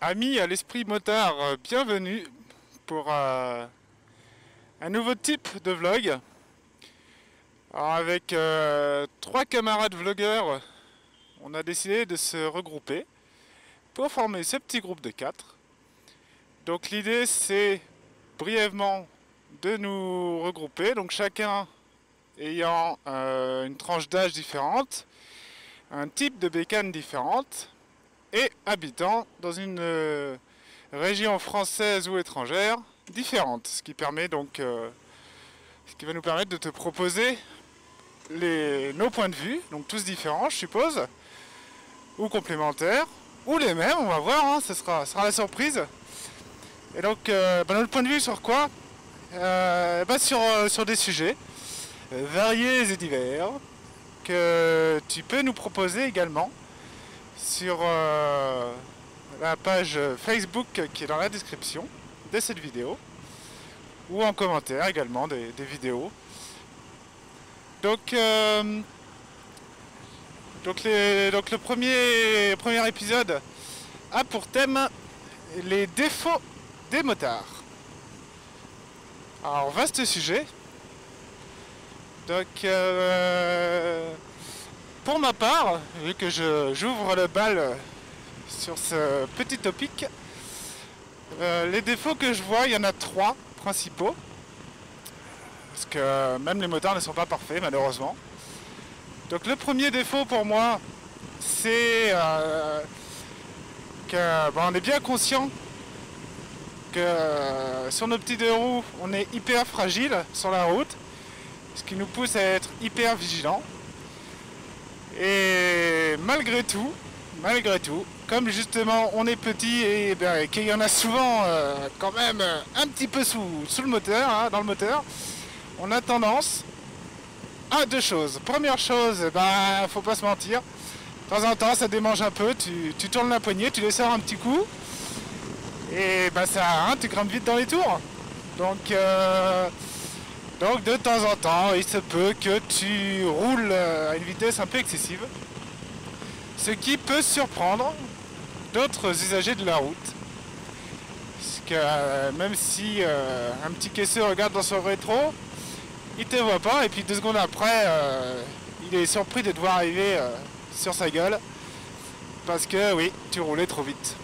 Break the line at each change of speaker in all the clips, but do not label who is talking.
Amis à l'esprit motard, bienvenue pour un nouveau type de vlog. Alors avec trois camarades vlogueurs, on a décidé de se regrouper pour former ce petit groupe de 4. Donc l'idée c'est brièvement de nous regrouper, donc chacun ayant une tranche d'âge différente, un type de bécane différente, et habitant dans une région française ou étrangère différente, ce qui permet donc ce qui va nous permettre de te proposer nos points de vue, donc tous différents je suppose, ou complémentaires, ou les mêmes, on va voir, hein, ce sera la surprise. Et donc notre point de vue sur quoi, sur des sujets variés et divers que tu peux nous proposer également sur la page Facebook qui est dans la description de cette vidéo, ou en commentaire également des vidéos. Donc le premier épisode a pour thème les défauts des motards. Alors vaste sujet. Donc pour ma part, vu que j'ouvre le bal sur ce petit topic, les défauts que je vois, il y en a 3 principaux. Parce que même les motards ne sont pas parfaits, malheureusement. Donc le premier défaut pour moi, c'est on est bien conscient que sur nos petits deux roues, on est hyper fragile sur la route, ce qui nous pousse à être hyper vigilant. Et malgré tout, comme justement on est petit et qu'il y en a souvent quand même un petit peu sous le moteur, hein, dans le moteur, on a tendance à 2 choses. Première chose, faut pas se mentir, de temps en temps ça démange un peu, tu tournes la poignée, tu desserres un petit coup, et tu grimpes vite dans les tours. Donc de temps en temps, il se peut que tu roules à une vitesse un peu excessive, ce qui peut surprendre d'autres usagers de la route. Parce que même si un petit caisseux regarde dans son rétro, il te voit pas, et puis 2 secondes après, il est surpris de te voir arriver sur sa gueule, parce que oui, tu roulais trop vite.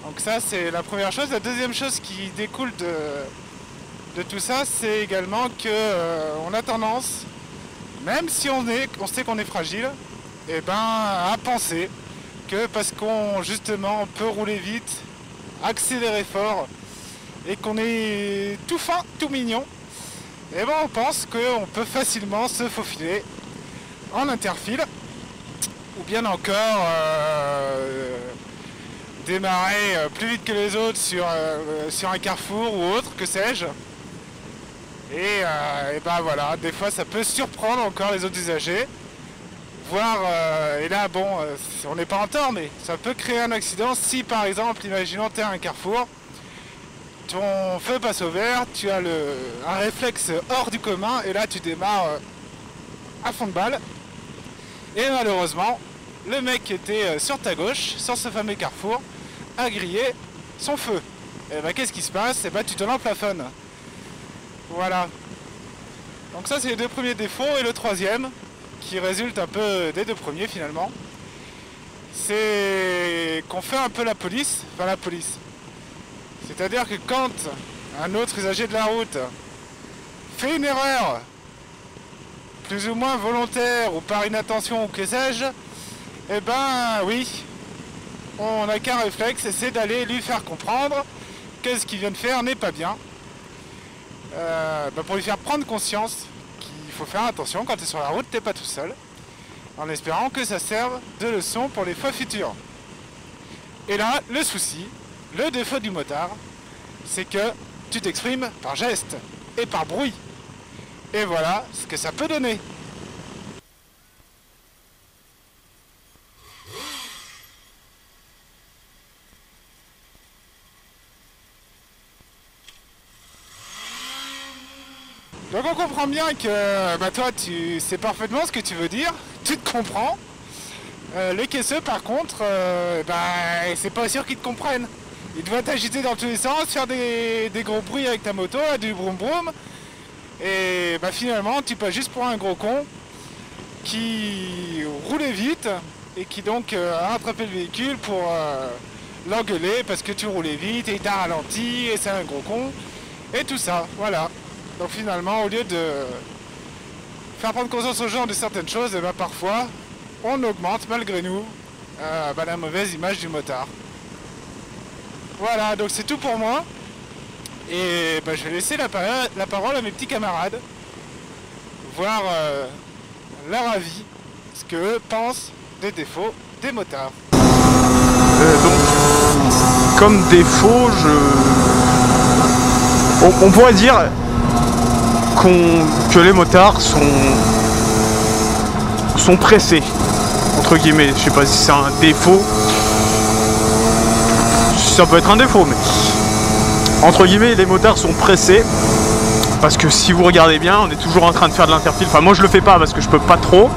Donc ça c'est la première chose. La deuxième chose qui découle de tout ça, c'est également que on a tendance, même si on sait qu'on est fragile, à penser que parce qu'on justement peut rouler vite, accélérer fort, et qu'on est tout fin, tout mignon, on pense qu'on peut facilement se faufiler en interfile, ou bien encore démarrer plus vite que les autres sur un carrefour ou autre, que sais-je. Et voilà, des fois ça peut surprendre encore les autres usagers, voire, et là on n'est pas en tort, mais ça peut créer un accident si par exemple, imaginons tu es à un carrefour, ton feu passe au vert, tu as un réflexe hors du commun, et là tu démarres à fond de balle, et malheureusement, le mec qui était sur ta gauche, sur ce fameux carrefour, a grillé son feu. Et qu'est-ce qui se passe? Tu te l'emplafonnes. Voilà. Donc ça c'est les 2 premiers défauts, et le troisième, qui résulte un peu des 2 premiers finalement, c'est qu'on fait un peu la police. C'est-à-dire que quand un autre usager de la route fait une erreur, plus ou moins volontaire ou par inattention ou que sais-je, oui, on n'a qu'un réflexe, c'est d'aller lui faire comprendre que ce qu'il vient de faire n'est pas bien. Pour lui faire prendre conscience qu'il faut faire attention quand tu es sur la route, t'es pas tout seul, en espérant que ça serve de leçon pour les fois futures. Et là, le souci, le défaut du motard, c'est que tu t'exprimes par geste et par bruit. Et voilà ce que ça peut donner. Donc on comprend bien que toi tu sais parfaitement ce que tu veux dire, tu te comprends, Les caisseux par contre, c'est pas sûr qu'ils te comprennent. Ils doivent t'agiter dans tous les sens, faire des gros bruits avec ta moto, du broum broum. Et finalement tu passes juste pour un gros con qui roulait vite et qui donc a rattrapé le véhicule pour l'engueuler parce que tu roulais vite et il t'a ralenti et c'est un gros con. Et tout ça, voilà. Donc finalement, au lieu de faire prendre conscience aux gens de certaines choses, et parfois on augmente malgré nous la mauvaise image du motard. Voilà, donc c'est tout pour moi. Et je vais laisser la parole à mes petits camarades, voir leur avis, ce qu'eux pensent des défauts des motards.
Donc, comme défaut, on pourrait dire que les motards sont pressés, entre guillemets. Je sais pas si c'est un défaut, ça peut être un défaut, mais entre guillemets, les motards sont pressés parce que si vous regardez bien, on est toujours en train de faire de l'interfile. Enfin, moi je le fais pas parce que je peux pas trop,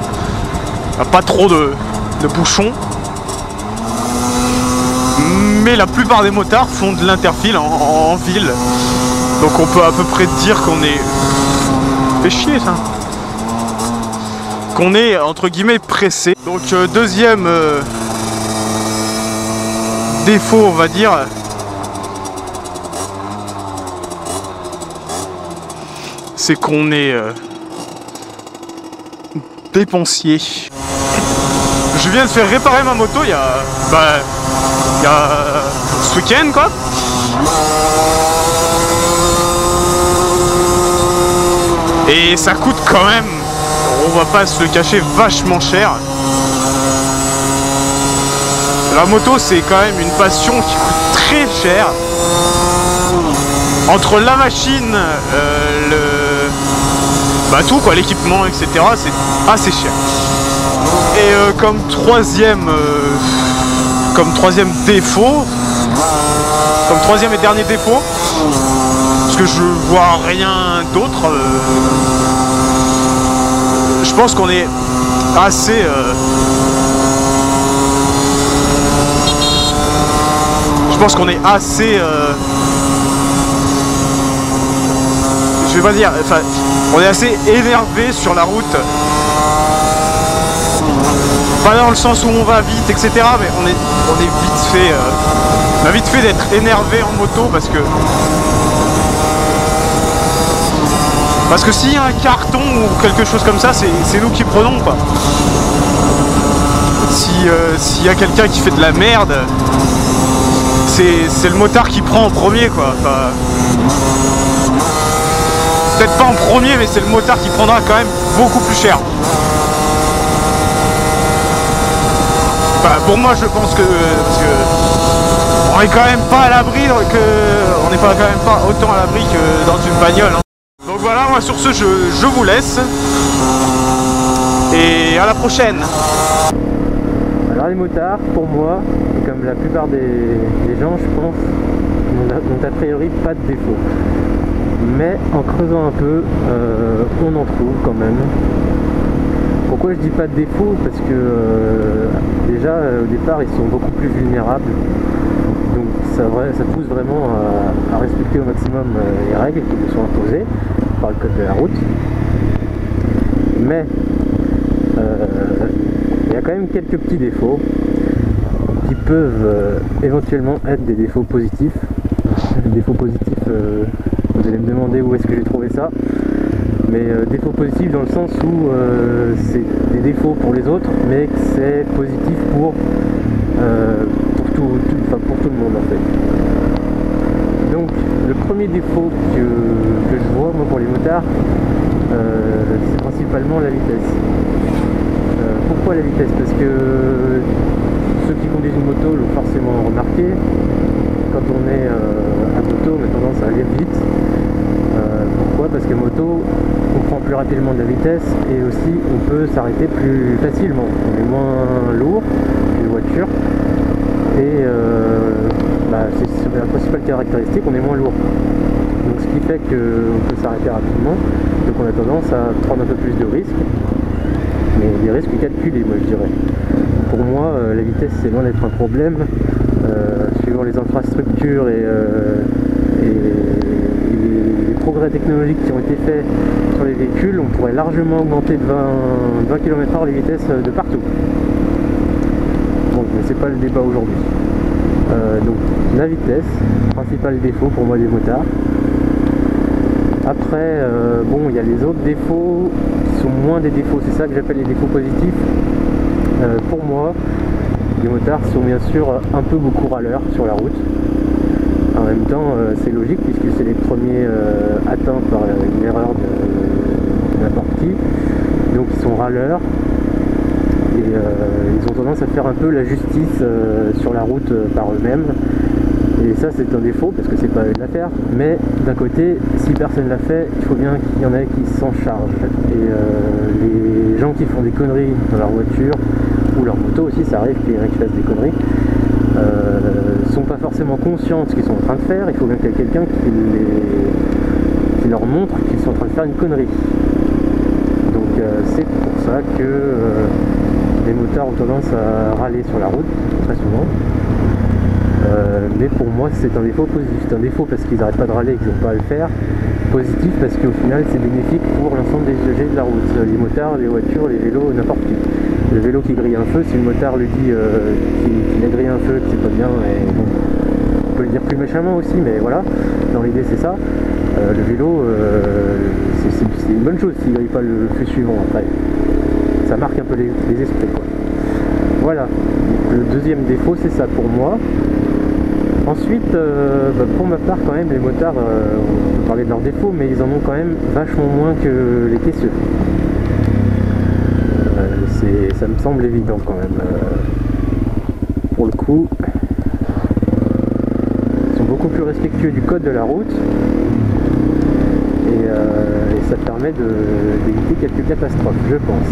pas trop de bouchons. Mais la plupart des motards font de l'interfile en ville. Donc on peut à peu près dire qu'on est... fait chier ça. Qu'on est entre guillemets pressé. Donc deuxième défaut, on va dire, c'est qu'on est dépensier. Je viens de faire réparer ma moto il y a ce week-end quoi. Et ça coûte quand même, on va pas se le cacher, vachement cher. La moto c'est quand même une passion qui coûte très cher. Entre la machine, tout quoi, l'équipement, etc. c'est assez cher. Et comme troisième défaut, comme troisième et dernier défaut, parce que je vois rien d'autre, je pense qu'on est assez je vais pas dire, enfin, on est assez énervé sur la route. Pas dans le sens où on va vite, etc. Mais on est vite fait. On a vite fait d'être énervé en moto parce que s'il y a un carton ou quelque chose comme ça, c'est nous qui prenons quoi. S'il y a quelqu'un qui fait de la merde, c'est le motard qui prend en premier quoi. Enfin, peut-être pas en premier, mais c'est le motard qui prendra quand même beaucoup plus cher. Enfin, pour moi je pense que, parce que on est quand même pas à l'abri, on n'est pas quand même pas autant à l'abri que dans une bagnole. Hein. Donc voilà, moi sur ce je vous laisse et à la prochaine.
Alors les motards, pour moi, et comme la plupart des gens, je pense, n'ont a priori pas de défaut. Mais en creusant un peu, on en trouve quand même. Pourquoi je dis pas de défaut? Parce que déjà au départ ils sont beaucoup plus vulnérables, donc ça pousse vraiment à respecter au maximum les règles qui nous sont imposées par le code de la route. Mais il y a quand même quelques petits défauts qui peuvent éventuellement être des défauts positifs. Des défauts positifs, vous allez me demander où est-ce que j'ai trouvé ça. Mais défauts positifs dans le sens où c'est des défauts pour les autres, mais que c'est positif pour tout le monde en fait. Donc le premier défaut que je vois moi pour les motards, c'est principalement la vitesse. Pourquoi la vitesse? Parce que ceux qui conduisent une moto l'ont forcément remarqué. Quand on est à moto, on a tendance à aller vite. Pourquoi? Parce que moto, on prend plus rapidement de la vitesse et aussi on peut s'arrêter plus facilement. On est moins lourd qu'une voiture et c'est la principale caractéristique, on est moins lourd. Donc ce qui fait qu'on peut s'arrêter rapidement, donc on a tendance à prendre un peu plus de risques, mais des risques calculés moi je dirais. pour moi, la vitesse c'est loin d'être un problème. Suivant les infrastructures et les progrès technologiques qui ont été faits sur les véhicules, on pourrait largement augmenter de 20 km/h les vitesses de partout. Bon, mais c'est pas le débat aujourd'hui. Donc la vitesse, principal défaut pour moi des motards. Après, bon, il y a les autres défauts qui sont moins des défauts, c'est ça que j'appelle les défauts positifs. Pour moi, les motards sont bien sûr un peu beaucoup râleurs sur la route. En même temps, c'est logique puisque c'est les premiers atteints par une erreur de n'importe qui. Donc ils sont râleurs et ils ont tendance à faire un peu la justice sur la route par eux-mêmes. Et ça c'est un défaut parce que c'est pas eux de la faire. Mais d'un côté, si personne l'a fait, il faut bien qu'il y en ait qui s'en chargent. Et les gens qui font des conneries dans leur voiture ou leur moto aussi, ça arrive qu'il y en ait qui fassent des conneries, sont pas forcément conscients de ce qu'ils sont en train de faire. Il faut bien qu'il y ait quelqu'un qui leur montre qu'ils sont en train de faire une connerie. Donc c'est pour ça que les motards ont tendance à râler sur la route très souvent. Mais pour moi c'est un défaut positif. C'est un défaut parce qu'ils n'arrêtent pas de râler et qu'ils n'ont pas à le faire. Positif parce qu'au final c'est bénéfique pour l'ensemble des usagers de la route. Les motards, les voitures, les vélos, n'importe qui. Le vélo qui grille un feu, si le motard lui dit qu'il a grillé un feu, que c'est pas bien, et bon, on peut le dire plus méchamment aussi, mais voilà, dans l'idée c'est ça. Le vélo, c'est une bonne chose s'il grille pas le feu suivant après. Ça marque un peu les esprits, quoi. Voilà, le deuxième défaut c'est ça pour moi. Ensuite, pour ma part quand même, les motards, on peut parler de leurs défauts, mais ils en ont quand même vachement moins que les caisseux. Ça me semble évident quand même. Pour le coup, ils sont beaucoup plus respectueux du code de la route et ça permet d'éviter quelques catastrophes, je pense.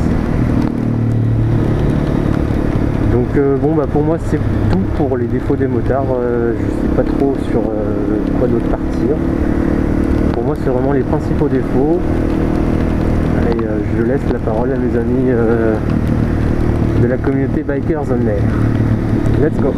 Donc bon, pour moi c'est tout pour les défauts des motards. Je sais pas trop sur quoi d'autre partir. Pour moi c'est vraiment les principaux défauts. Et je laisse la parole à mes amis de la communauté Bikers on Air. Let's go.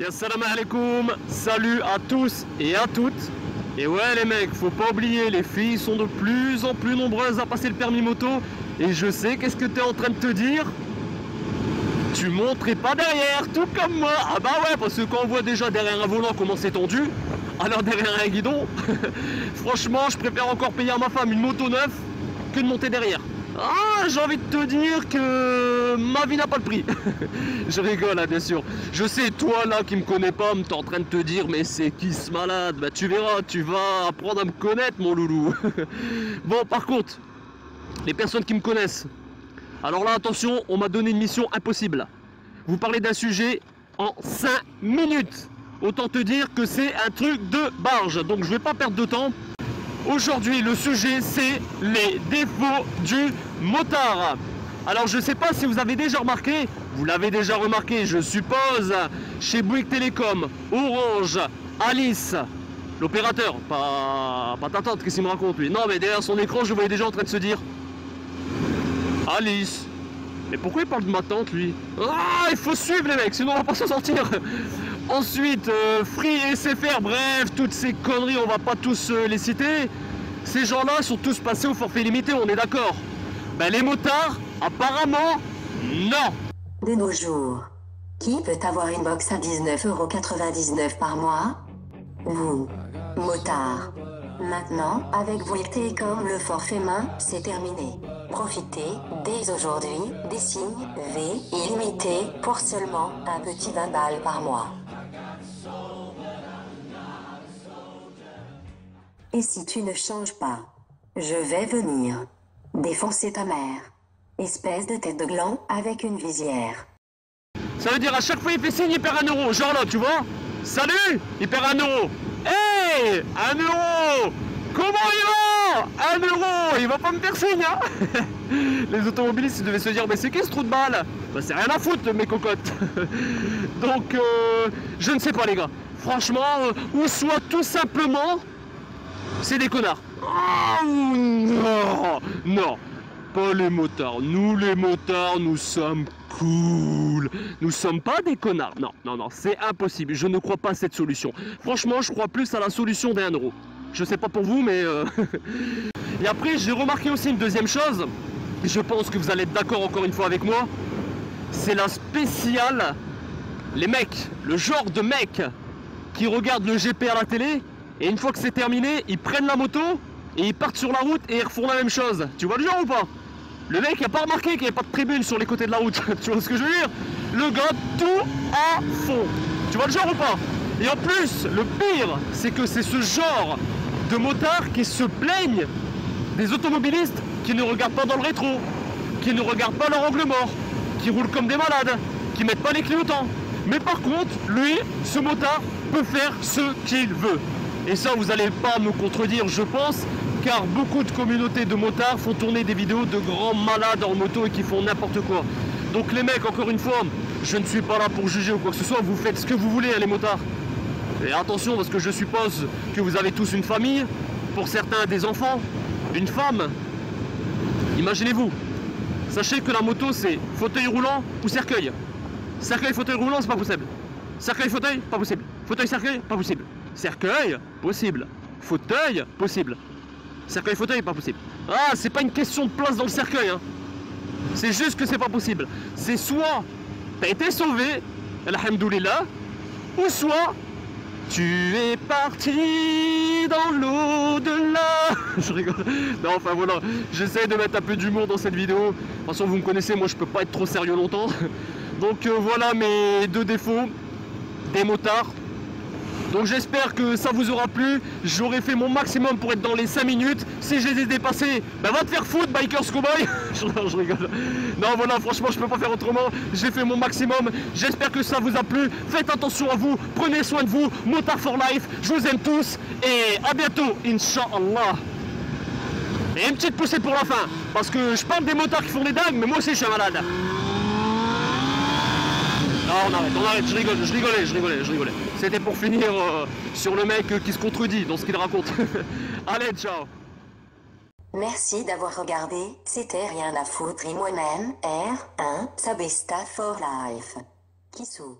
Assalamu alaikum, salut à tous et à toutes. Et ouais les mecs, faut pas oublier, les filles sont de plus en plus nombreuses à passer le permis moto. Et je sais qu'est-ce que tu es en train de te dire. Tu monterais pas derrière, tout comme moi. Ah bah ouais, parce que quand on voit déjà derrière un volant comment c'est tendu, alors derrière un guidon, franchement je préfère encore payer à ma femme une moto neuve que de monter derrière. Ah, j'ai envie de te dire que ma vie n'a pas le prix. Je rigole hein, bien sûr. Je sais, toi là qui me connais pas, t'es en train de te dire mais c'est qui ce malade? Bah tu verras, tu vas apprendre à me connaître mon loulou. Bon par contre, les personnes qui me connaissent, alors là attention, on m'a donné une mission impossible. Vous parlez d'un sujet en 5 minutes. Autant te dire que c'est un truc de barge. Donc je vais pas perdre de temps. Aujourd'hui le sujet c'est les défauts du motard. Alors je sais pas si vous avez déjà remarqué, vous l'avez déjà remarqué je suppose, chez Bouygues Télécom, Orange, Alice, l'opérateur, pas ta tante, qu'est-ce qu'il me raconte lui? Non mais derrière son écran je voyais déjà en train de se dire Alice. Mais pourquoi il parle de ma tante lui? Ah, il faut suivre les mecs, sinon on va pas s'en sortir. Ensuite, Free et SFR, bref, toutes ces conneries, on va pas tous les citer. Ces gens-là sont tous passés au forfait limité, on est d'accord. Ben les motards, apparemment, non.
De nos jours, qui peut avoir une box à 19,99 € par mois? Vous, motard. Maintenant, avec Bouygues Télécom, le forfait main, c'est terminé. Profitez, dès aujourd'hui, des signes V illimités pour seulement un petit 20 balles par mois. Et si tu ne changes pas, je vais venir défoncer ta mère. Espèce de tête de gland avec une visière.
Ça veut dire à chaque fois il fait signe, il perd 1 euro. Genre là, tu vois? Salut, il perd 1 euro. Hey, 1 euro. Comment il va? 1 euro. Il va pas me faire signe, hein. Les automobilistes ils devaient se dire, mais c'est qui ce trou de balle? Bah c'est rien à foutre mes cocottes. Donc, je ne sais pas les gars. Franchement, ou soit tout simplement, c'est des connards. Oh, non, non.
pas les motards. Nous, les motards, nous sommes cool. Nous sommes pas des connards. Non, non, non, c'est impossible. Je ne crois pas à cette solution. Franchement, je crois plus à la solution des 1 euro. Je sais pas pour vous, mais... Et après, j'ai remarqué aussi une deuxième chose. Je pense que vous allez être d'accord encore une fois avec moi. C'est la spéciale... Les mecs, le genre de mecs qui regardent le GP à la télé, et une fois que c'est terminé, ils prennent la moto, et ils partent sur la route, et ils refont la même chose. Tu vois le genre ou pas? Le mec n'a pas remarqué qu'il n'y avait pas de tribune sur les côtés de la route. Tu vois ce que je veux dire? Le gars, tout à fond. Tu vois le genre ou pas? Et en plus, le pire, c'est que c'est ce genre de motards qui se plaignent des automobilistes qui ne regardent pas dans le rétro, qui ne regardent pas leur angle mort, qui roulent comme des malades, qui mettent pas les clignotants. Mais par contre, lui, ce motard, peut faire ce qu'il veut. Et ça, vous n'allez pas me contredire, je pense, car beaucoup de communautés de motards font tourner des vidéos de grands malades en moto et qui font n'importe quoi. Donc les mecs, encore une fois, je ne suis pas là pour juger ou quoi que ce soit, vous faites ce que vous voulez, hein, les motards. Et attention, parce que je suppose que vous avez tous une famille, pour certains des enfants, une femme. Imaginez-vous, sachez que la moto, c'est fauteuil roulant ou cercueil. Cercueil, fauteuil roulant, c'est pas possible. Cercueil, fauteuil, pas possible. Fauteuil, cercueil, pas possible. Cercueil, possible. Fauteuil, possible. Cercueil, fauteuil, pas possible. Ah, c'est pas une question de place dans le cercueil, hein. C'est juste que c'est pas possible. C'est soit t'as été sauvé, alhamdoulilah, ou soit tu es parti dans l'au-delà. Je rigole. Non, enfin voilà, j'essaie de mettre un peu d'humour dans cette vidéo. De toute façon, vous me connaissez, moi je peux pas être trop sérieux longtemps. Donc voilà mes 2 défauts des motards. Donc j'espère que ça vous aura plu. J'aurais fait mon maximum pour être dans les 5 minutes. Si je les ai dépassés, bah va te faire foutre, Bikers Cowboy. Je rigole. Non voilà, franchement je peux pas faire autrement. J'ai fait mon maximum. J'espère que ça vous a plu. Faites attention à vous. Prenez soin de vous. Motard for life. Je vous aime tous. Et à bientôt, Inch'Allah. Et une petite poussée pour la fin. Parce que je parle des motards qui font des dingues, mais moi aussi je suis un malade. Non, on arrête, je rigolais. C'était pour finir sur le mec qui se contredit dans ce qu'il raconte. Allez, ciao.
Merci d'avoir regardé, c'était rien à foutre et moi-même, R1, Sabesta for Life. Kissou.